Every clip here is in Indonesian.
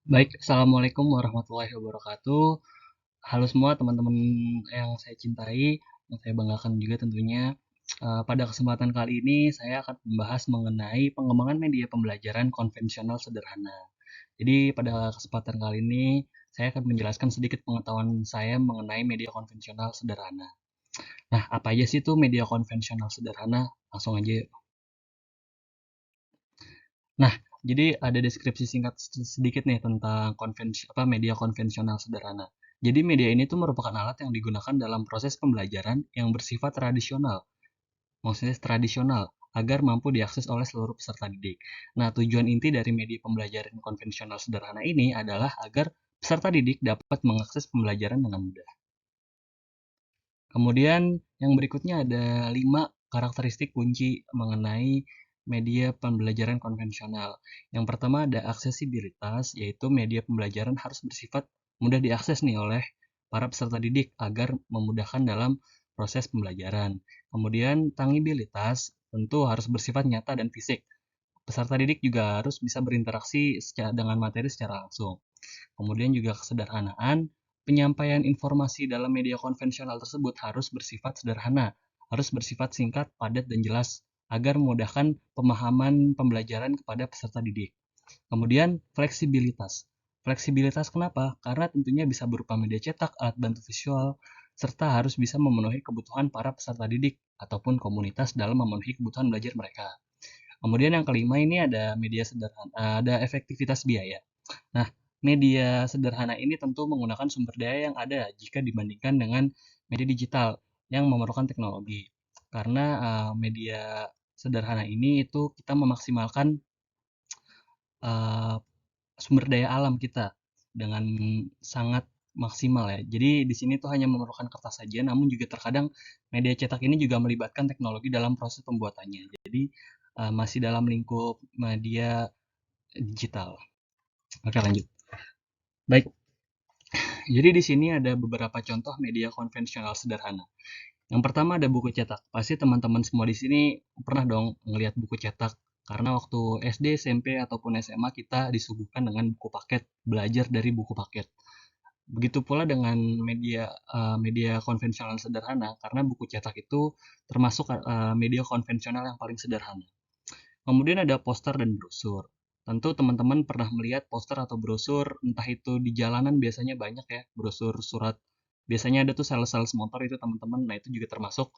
Baik, Assalamualaikum warahmatullahi wabarakatuh. Halo semua teman-teman yang saya cintai, yang saya banggakan juga tentunya. Pada kesempatan kali ini saya akan membahas mengenai pengembangan media pembelajaran konvensional sederhana. Jadi pada kesempatan kali ini saya akan menjelaskan sedikit pengetahuan saya mengenai media konvensional sederhana. Nah, apa aja sih itu media konvensional sederhana? Langsung aja yuk. Nah, jadi ada deskripsi singkat sedikit nih tentang media konvensional sederhana. Jadi media ini tuh merupakan alat yang digunakan dalam proses pembelajaran yang bersifat tradisional, maksudnya tradisional, agar mampu diakses oleh seluruh peserta didik. Nah, tujuan inti dari media pembelajaran konvensional sederhana ini adalah agar peserta didik dapat mengakses pembelajaran dengan mudah. Kemudian yang berikutnya ada 5 karakteristik kunci mengenai media pembelajaran konvensional. Yang pertama ada aksesibilitas, yaitu media pembelajaran harus bersifat mudah diakses nih oleh para peserta didik agar memudahkan dalam proses pembelajaran. Kemudian tangibilitas tentu harus bersifat nyata dan fisik. Peserta didik juga harus bisa berinteraksi dengan materi secara langsung. Kemudian juga kesederhanaan, penyampaian informasi dalam media konvensional tersebut harus bersifat sederhana, harus bersifat singkat, padat, dan jelas, agar memudahkan pemahaman pembelajaran kepada peserta didik. Kemudian fleksibilitas. Fleksibilitas kenapa? Karena tentunya bisa berupa media cetak, alat bantu visual, serta harus bisa memenuhi kebutuhan para peserta didik ataupun komunitas dalam memenuhi kebutuhan belajar mereka. Kemudian yang kelima ini ada media sederhana, ada efektivitas biaya. Nah, media sederhana ini tentu menggunakan sumber daya yang ada jika dibandingkan dengan media digital yang memerlukan teknologi. Karena media sederhana ini itu kita memaksimalkan uh, sumber daya alam kita dengan sangat maksimal ya. Jadi di sini tuh hanya memerlukan kertas saja, namun juga terkadang media cetak ini juga melibatkan teknologi dalam proses pembuatannya. Jadi masih dalam lingkup media digital. Oke, lanjut. Baik, jadi di sini ada beberapa contoh media konvensional sederhana. Yang pertama ada buku cetak. Pasti teman-teman semua di sini pernah dong ngelihat buku cetak. Karena waktu SD, SMP, ataupun SMA kita disuguhkan dengan buku paket, belajar dari buku paket. Begitu pula dengan media konvensional sederhana, karena buku cetak itu termasuk media konvensional yang paling sederhana. Kemudian ada poster dan brosur. Tentu teman-teman pernah melihat poster atau brosur, entah itu di jalanan biasanya banyak ya, brosur surat. Biasanya ada tuh sales-sales motor itu teman-teman, nah itu juga termasuk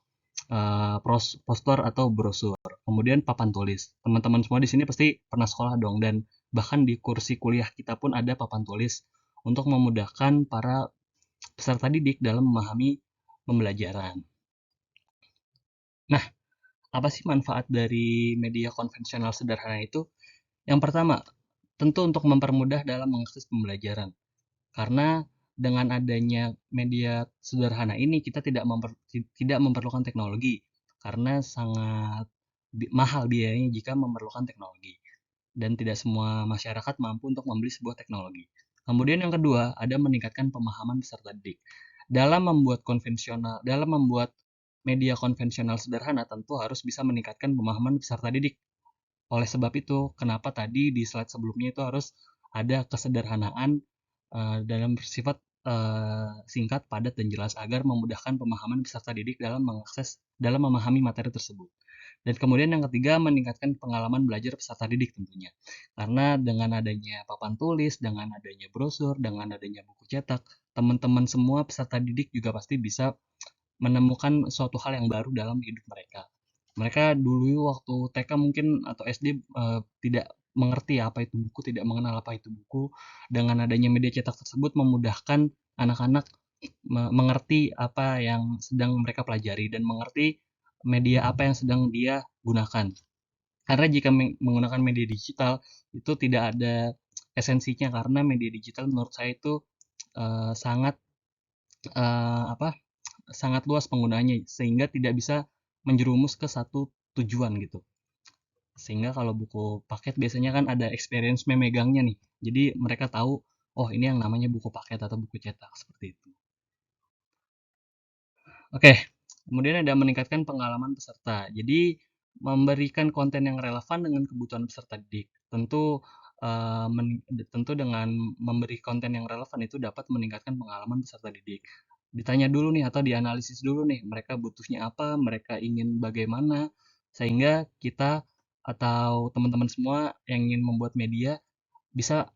poster atau brosur. Kemudian papan tulis. Teman-teman semua di sini pasti pernah sekolah dong, dan bahkan di kursi kuliah kita pun ada papan tulis untuk memudahkan para peserta didik dalam memahami pembelajaran. Nah, apa sih manfaat dari media konvensional sederhana itu? Yang pertama, tentu untuk mempermudah dalam mengakses pembelajaran. Karena dengan adanya media sederhana ini kita tidak memerlukan teknologi karena sangat mahal biayanya jika memerlukan teknologi dan tidak semua masyarakat mampu untuk membeli sebuah teknologi. Kemudian yang kedua, ada meningkatkan pemahaman peserta didik. Dalam membuat media konvensional sederhana tentu harus bisa meningkatkan pemahaman peserta didik. Oleh sebab itu, kenapa tadi di slide sebelumnya itu harus ada kesederhanaan dalam bersifat singkat, padat, dan jelas agar memudahkan pemahaman peserta didik dalam memahami materi tersebut. Dan kemudian yang ketiga, meningkatkan pengalaman belajar peserta didik tentunya. Karena dengan adanya papan tulis, dengan adanya brosur, dengan adanya buku cetak, teman-teman semua peserta didik juga pasti bisa menemukan suatu hal yang baru dalam hidup mereka. Mereka dulu waktu TK mungkin atau SD tidak mengerti apa itu buku, tidak mengenal apa itu buku. Dengan adanya media cetak tersebut memudahkan anak-anak mengerti apa yang sedang mereka pelajari dan mengerti media apa yang sedang dia gunakan. Karena jika menggunakan media digital itu tidak ada esensinya karena media digital menurut saya itu sangat apa sangat luas penggunaannya sehingga tidak bisa menjerumus ke satu tujuan gitu. Sehingga kalau buku paket biasanya kan ada experience memegangnya nih. Jadi mereka tahu, oh ini yang namanya buku paket atau buku cetak seperti itu. Oke, kemudian ada meningkatkan pengalaman peserta. Jadi memberikan konten yang relevan dengan kebutuhan peserta didik. Tentu tentu dengan memberi konten yang relevan itu dapat meningkatkan pengalaman peserta didik. Ditanya dulu nih atau dianalisis dulu nih, mereka butuhnya apa, mereka ingin bagaimana, sehingga kita atau teman-teman semua yang ingin membuat media bisa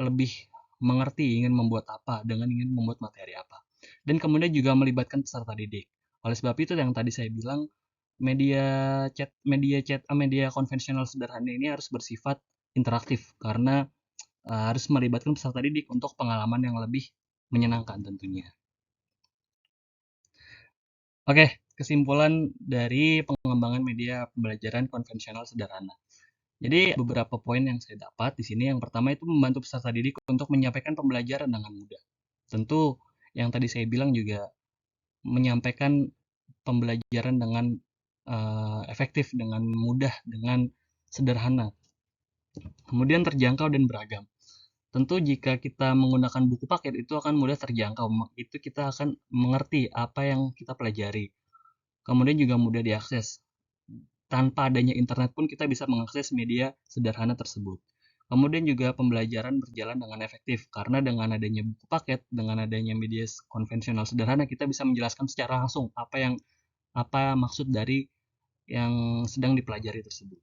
lebih mengerti ingin membuat apa dengan ingin membuat materi apa. Dan kemudian juga melibatkan peserta didik. Oleh sebab itu yang tadi saya bilang media media konvensional sederhana ini harus bersifat interaktif karena harus melibatkan peserta didik untuk pengalaman yang lebih menyenangkan tentunya. Oke, kesimpulan dari pengembangan media pembelajaran konvensional sederhana. Jadi beberapa poin yang saya dapat di sini, yang pertama itu membantu peserta didik untuk menyampaikan pembelajaran dengan mudah. Tentu yang tadi saya bilang juga menyampaikan pembelajaran dengan efektif, dengan mudah, dengan sederhana. Kemudian terjangkau dan beragam. Tentu jika kita menggunakan buku paket itu akan mudah terjangkau. Itu kita akan mengerti apa yang kita pelajari. Kemudian juga mudah diakses. Tanpa adanya internet pun kita bisa mengakses media sederhana tersebut. Kemudian juga pembelajaran berjalan dengan efektif karena dengan adanya buku paket, dengan adanya media konvensional sederhana kita bisa menjelaskan secara langsung apa maksud dari yang sedang dipelajari tersebut.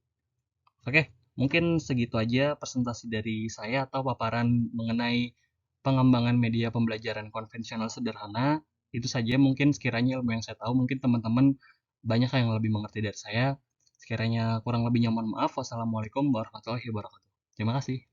Oke, mungkin segitu aja presentasi dari saya atau paparan mengenai pengembangan media pembelajaran konvensional sederhana. Itu saja mungkin sekiranya ilmu yang saya tahu, mungkin teman-teman banyak yang lebih mengerti dari saya. Sekiranya kurang lebihnya mohon maaf. Wassalamualaikum warahmatullahi wabarakatuh. Terima kasih.